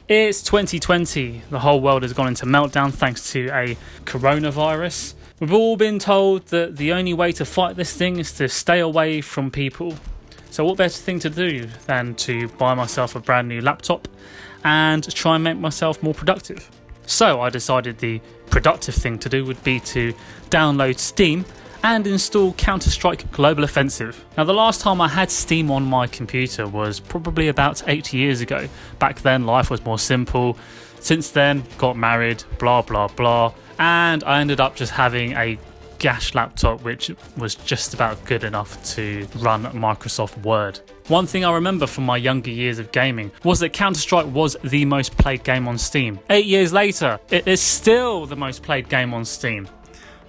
It's 2020, the whole world has gone into meltdown thanks to a coronavirus. We've all been told that the only way to fight this thing is to stay away from people. So what better thing to do than to buy myself a brand new laptop and try and make myself more productive. So I decided the productive thing to do would be to download Steam and install Counter-Strike Global Offensive. Now, the last time I had Steam on my computer was probably about 8 years ago. Back then, life was more simple. Since then, got married, blah, blah, blah. And I ended up just having a gash laptop, which was just about good enough to run Microsoft Word. One thing I remember from my younger years of gaming was that Counter-Strike was the most played game on Steam. 8 years later, it is still the most played game on Steam.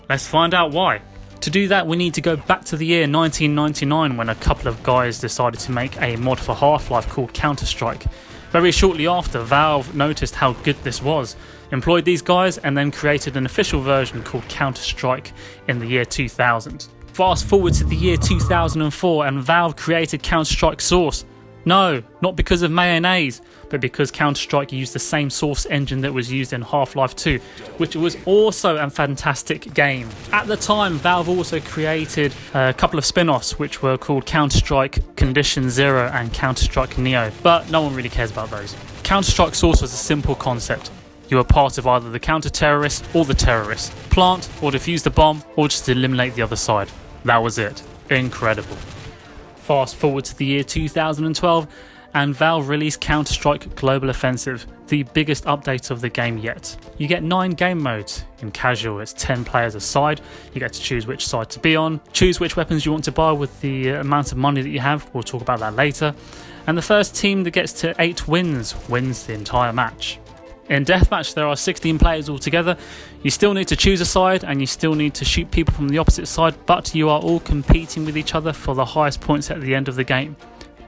Let's find out why. To do that, we need to go back to the year 1999 when a couple of guys decided to make a mod for Half-Life called Counter-Strike. Very shortly after, Valve noticed how good this was, employed these guys, and then created an official version called Counter-Strike in the year 2000. Fast forward to the year 2004 and Valve created Counter-Strike Source. No, not because of mayonnaise, but because Counter-Strike used the same source engine that was used in Half-Life 2, which was also a fantastic game. At the time, Valve also created a couple of spin-offs which were called Counter-Strike Condition Zero and Counter-Strike Neo, but no one really cares about those. Counter-Strike Source was a simple concept. You were part of either the counter-terrorists or the terrorists. Plant or defuse the bomb or just eliminate the other side. That was it. Incredible. Fast forward to the year 2012 and Valve released Counter-Strike Global Offensive, the biggest update of the game yet. You get 9 game modes. In casual, it's 10 players a side. You get to choose which side to be on, choose which weapons you want to buy with the amount of money that you have. We'll talk about that later. And the first team that gets to 8 wins the entire match. In Deathmatch, there are 16 players altogether. You still need to choose a side and you still need to shoot people from the opposite side, but you are all competing with each other for the highest points at the end of the game.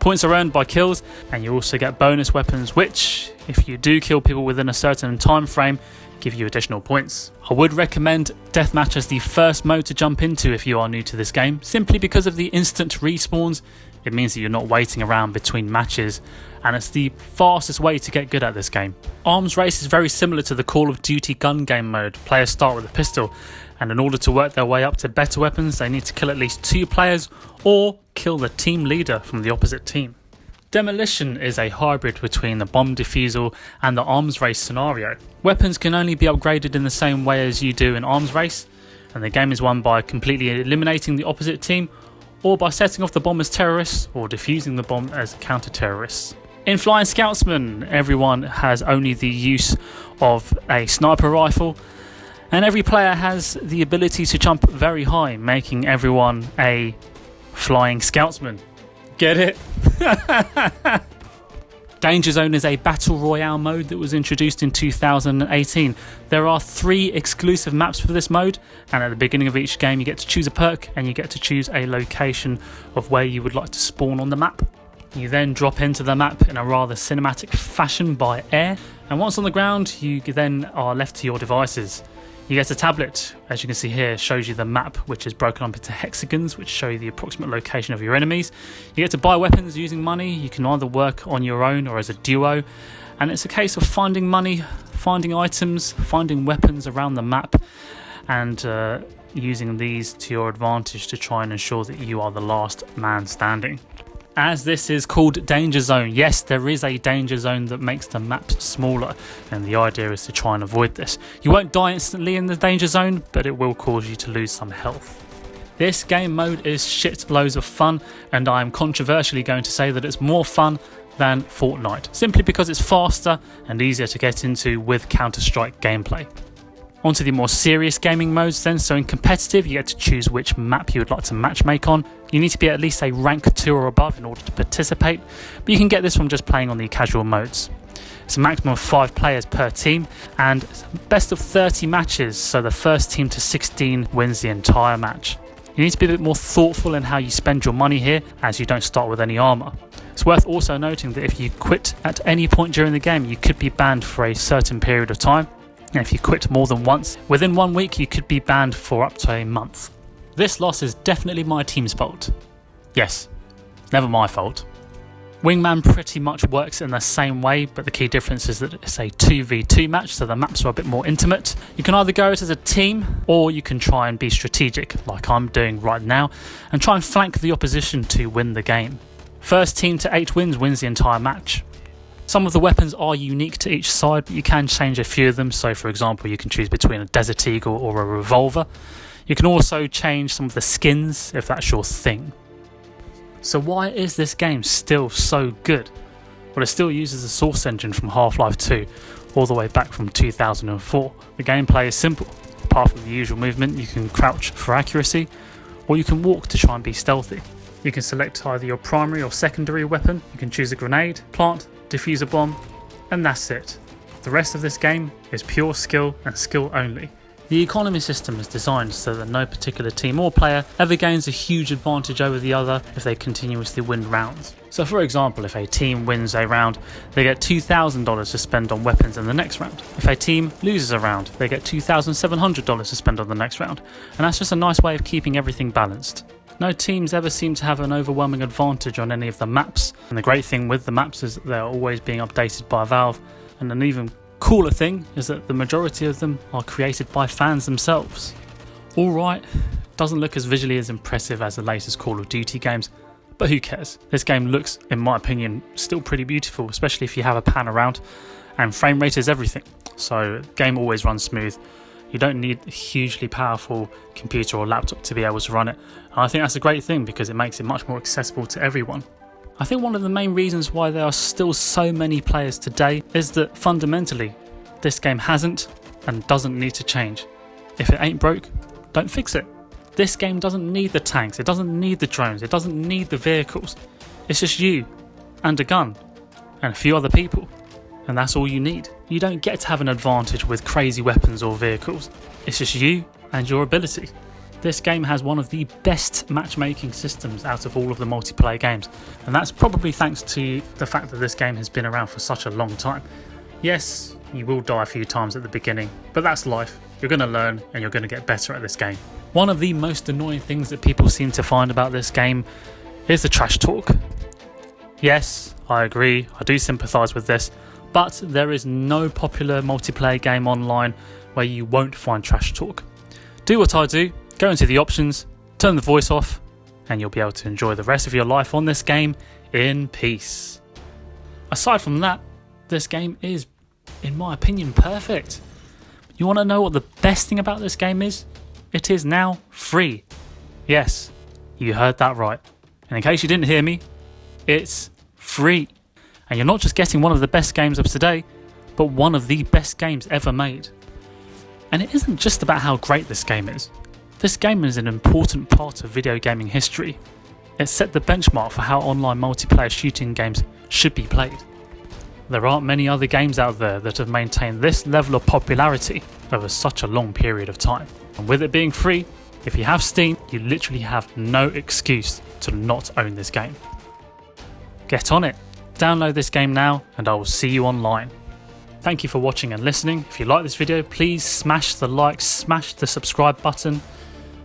Points are earned by kills, and you also get bonus weapons which, if you do kill people within a certain time frame, give you additional points. I would recommend Deathmatch as the first mode to jump into if you are new to this game, simply because of the instant respawns. It means that you're not waiting around between matches, and it's the fastest way to get good at this game. Arms Race is very similar to the Call of Duty gun game mode. Players start with a pistol, and in order to work their way up to better weapons, they need to kill at least 2 players or kill the team leader from the opposite team. Demolition is a hybrid between the bomb defusal and the Arms Race scenario. Weapons can only be upgraded in the same way as you do in Arms Race, and the game is won by completely eliminating the opposite team or by setting off the bomb as terrorists or defusing the bomb as counter-terrorists. In Flying Scoutsman, everyone has only the use of a sniper rifle, and every player has the ability to jump very high, making everyone a Flying Scoutsman. Get it? Danger Zone is a battle royale mode that was introduced in 2018. There are 3 exclusive maps for this mode, and at the beginning of each game you get to choose a perk and you get to choose a location of where you would like to spawn on the map. You then drop into the map in a rather cinematic fashion by air, and once on the ground you then are left to your devices. You get a tablet, as you can see here, shows you the map, which is broken up into hexagons, which show you the approximate location of your enemies. You get to buy weapons using money. You can either work on your own or as a duo, and it's a case of finding money, finding items, finding weapons around the map, and using these to your advantage to try and ensure that you are the last man standing. As this is called Danger Zone, yes, there is a danger zone that makes the map smaller, and the idea is to try and avoid this. You won't die instantly in the danger zone, but it will cause you to lose some health. This game mode is shit loads of fun, and I am controversially going to say that it's more fun than Fortnite, simply because it's faster and easier to get into with Counter-Strike gameplay. Onto the more serious gaming modes then. So in competitive, you get to choose which map you would like to matchmake on. You need to be at least a rank 2 or above in order to participate, but you can get this from just playing on the casual modes. It's a maximum of 5 players per team and best of 30 matches, so the first team to 16 wins the entire match. You need to be a bit more thoughtful in how you spend your money here, as you don't start with any armour. It's worth also noting that if you quit at any point during the game, you could be banned for a certain period of time. and if you quit more than once, within 1 week you could be banned for up to a month. This loss is definitely my team's fault. Yes, never my fault. Wingman pretty much works in the same way, but the key difference is that it's a 2v2 match, so the maps are a bit more intimate. You can either go it as a team, or you can try and be strategic, like I'm doing right now, and try and flank the opposition to win the game. First team to 8 wins wins the entire match. Some of the weapons are unique to each side, but you can change a few of them. So for example, you can choose between a Desert Eagle or a revolver. You can also change some of the skins if that's your thing. So why is this game still so good? Well, it still uses the source engine from Half-Life 2 all the way back from 2004. The gameplay is simple. Apart from the usual movement, you can crouch for accuracy, or you can walk to try and be stealthy. You can select either your primary or secondary weapon. You can choose a grenade, plant, defuse a bomb, and that's it. The rest of this game is pure skill and skill only. The economy system is designed so that no particular team or player ever gains a huge advantage over the other if they continuously win rounds. So for example, if a team wins a round, they get $2,000 to spend on weapons in the next round. If a team loses a round, they get $2,700 to spend on the next round. And that's just a nice way of keeping everything balanced. No teams ever seem to have an overwhelming advantage on any of the maps. And the great thing with the maps is that they're always being updated by Valve, and an even cooler thing is that the majority of them are created by fans themselves. Alright, doesn't look as visually as impressive as the latest Call of Duty games, but who cares? This game looks, in my opinion, still pretty beautiful, especially if you have a pan around, and frame rate is everything, so the game always runs smooth. You don't need a hugely powerful computer or laptop to be able to run it, and I think that's a great thing because it makes it much more accessible to everyone. I think one of the main reasons why there are still so many players today is that fundamentally this game hasn't and doesn't need to change. If it ain't broke, don't fix it. This game doesn't need the tanks, it doesn't need the drones, it doesn't need the vehicles. It's just you and a gun and a few other people, and that's all you need. You don't get to have an advantage with crazy weapons or vehicles. It's just you and your ability. This game has one of the best matchmaking systems out of all of the multiplayer games, and that's probably thanks to the fact that this game has been around for such a long time. Yes, you will die a few times at the beginning, but that's life. You're going to learn and you're going to get better at this game. One of the most annoying things that people seem to find about this game is the trash talk. Yes, I agree, I do sympathise with this, but there is no popular multiplayer game online where you won't find trash talk. Do what I do. Go into the options, turn the voice off, and you'll be able to enjoy the rest of your life on this game in peace. Aside from that, this game is, in my opinion, perfect. You want to know what the best thing about this game is? It is now free. Yes, you heard that right. And in case you didn't hear me, it's free. And you're not just getting one of the best games of today, but one of the best games ever made. And it isn't just about how great this game is. This game is an important part of video gaming history. It set the benchmark for how online multiplayer shooting games should be played. There aren't many other games out there that have maintained this level of popularity over such a long period of time. And with it being free, if you have Steam, you literally have no excuse to not own this game. Get on it, download this game now, and I will see you online. Thank you for watching and listening. If you like this video, please smash the like, smash the subscribe button,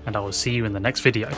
and I will see you in the next video.